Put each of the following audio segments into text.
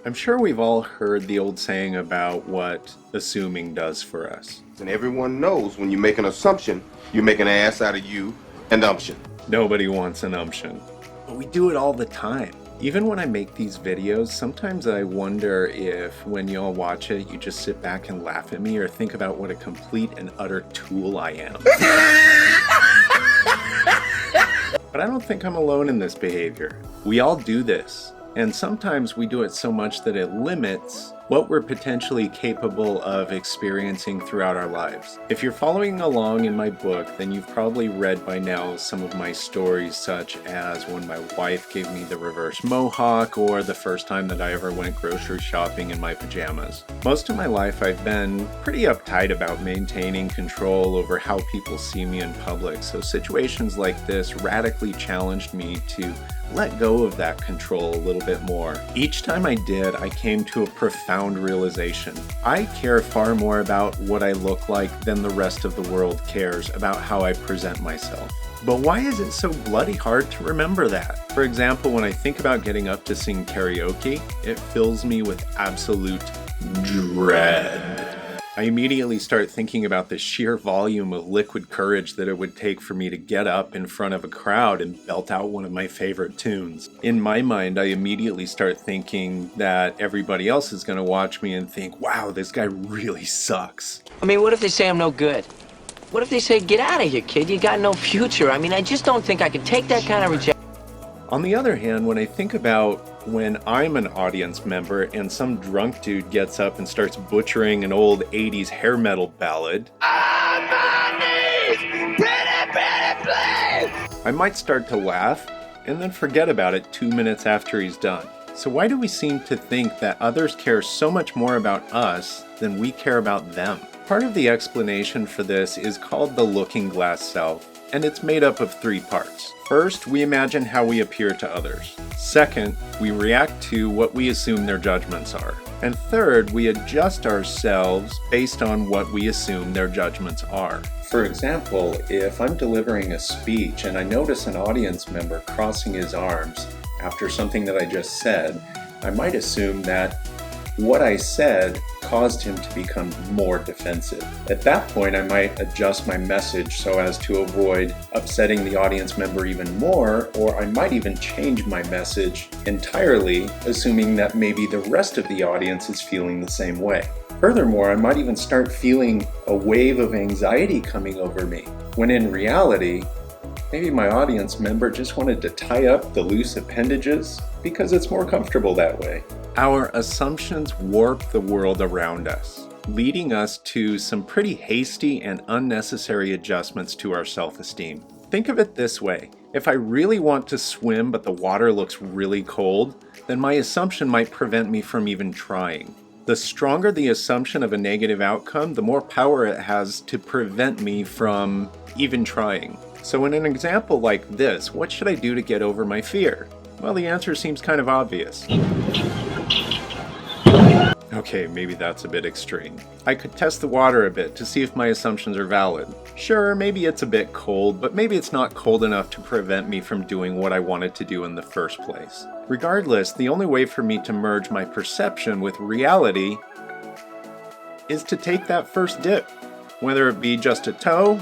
I'm sure we've all heard the old saying about what assuming does for us. And everyone knows when you make an assumption, you make an ass out of you and umption. Nobody wants an umption. But we do it all the time. Even when I make these videos, sometimes I wonder if when y'all watch it, you just sit back and laugh at me or think about what a complete and utter tool I am. But I don't think I'm alone in this behavior. We all do this. And sometimes we do it so much that it limits what we're potentially capable of experiencing throughout our lives. If you're following along in my book, then you've probably read by now some of my stories, such as when my wife gave me the reverse mohawk, or the first time that I ever went grocery shopping in my pajamas. Most of my life I've been pretty uptight about maintaining control over how people see me in public, so situations like this radically challenged me to let go of that control a little bit more. Each time I did, I came to a profound realization. I care far more about what I look like than the rest of the world cares about how I present myself. But why is it so bloody hard to remember that? For example, when I think about getting up to sing karaoke, it fills me with absolute dread. I immediately start thinking about the sheer volume of liquid courage that it would take for me to get up in front of a crowd and belt out one of my favorite tunes. In my mind, I immediately start thinking that everybody else is going to watch me and think, wow, this guy really sucks. I mean, what if they say I'm no good? What if they say, get out of here, kid, you got no future? I mean, I just don't think I can take that kind of rejection. On the other hand, when I think about when I'm an audience member and some drunk dude gets up and starts butchering an old 80s hair metal ballad, I might start to laugh and then forget about it 2 minutes after he's done. So why do we seem to think that others care so much more about us than we care about them? Part of the explanation for this is called the looking glass self, and it's made up of 3 parts. First, we imagine how we appear to others. Second, we react to what we assume their judgments are. And third, we adjust ourselves based on what we assume their judgments are. For example, if I'm delivering a speech and I notice an audience member crossing his arms after something that I just said, I might assume that what I said caused him to become more defensive. At that point, I might adjust my message so as to avoid upsetting the audience member even more, or I might even change my message entirely, assuming that maybe the rest of the audience is feeling the same way. Furthermore, I might even start feeling a wave of anxiety coming over me, when in reality, maybe my audience member just wanted to tie up the loose appendages because it's more comfortable that way. Our assumptions warp the world around us, leading us to some pretty hasty and unnecessary adjustments to our self-esteem. Think of it this way. If I really want to swim but the water looks really cold, then my assumption might prevent me from even trying. The stronger the assumption of a negative outcome, the more power it has to prevent me from even trying. So in an example like this, what should I do to get over my fear? Well, the answer seems kind of obvious. Okay, maybe that's a bit extreme. I could test the water a bit to see if my assumptions are valid. Sure, maybe it's a bit cold, but maybe it's not cold enough to prevent me from doing what I wanted to do in the first place. Regardless, the only way for me to merge my perception with reality is to take that first dip, whether it be just a toe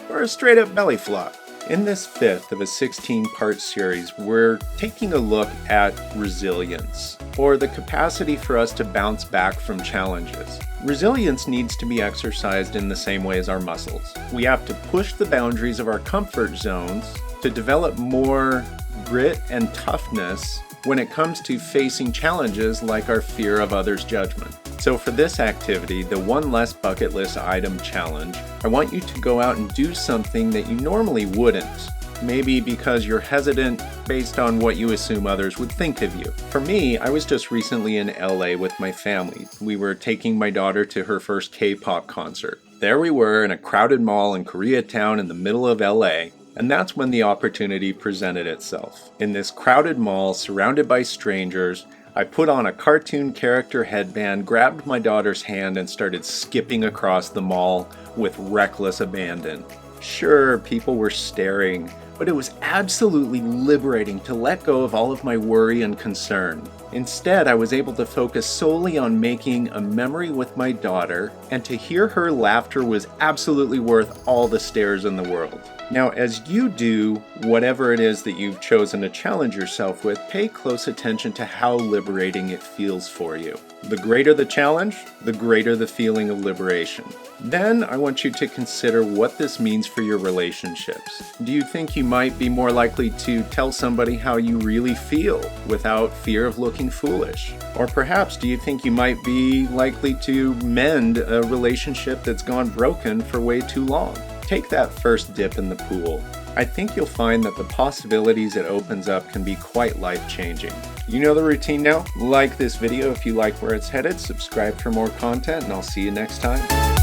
or a straight up belly flop. In this 5th of a 16-part series, we're taking a look at resilience, or the capacity for us to bounce back from challenges. Resilience needs to be exercised in the same way as our muscles. We have to push the boundaries of our comfort zones to develop more grit and toughness when it comes to facing challenges like our fear of others' judgment. So for this activity, the one less bucket list item challenge, I want you to go out and do something that you normally wouldn't. Maybe because you're hesitant based on what you assume others would think of you. For me, I was just recently in LA with my family. We were taking my daughter to her first K-pop concert. There we were in a crowded mall in Koreatown in the middle of LA. And that's when the opportunity presented itself. In this crowded mall, surrounded by strangers, I put on a cartoon character headband, grabbed my daughter's hand, and started skipping across the mall with reckless abandon. Sure, people were staring, but it was absolutely liberating to let go of all of my worry and concern. Instead, I was able to focus solely on making a memory with my daughter, and to hear her laughter was absolutely worth all the stares in the world. Now, as you do whatever it is that you've chosen to challenge yourself with, pay close attention to how liberating it feels for you. The greater the challenge, the greater the feeling of liberation. Then I want you to consider what this means for your relationships. Do you think you might be more likely to tell somebody how you really feel without fear of looking foolish? Or perhaps do you think you might be likely to mend a relationship that's gone broken for way too long? Take that first dip in the pool. I think you'll find that the possibilities it opens up can be quite life-changing. You know the routine now? Like this video if you like where it's headed, subscribe for more content, and I'll see you next time.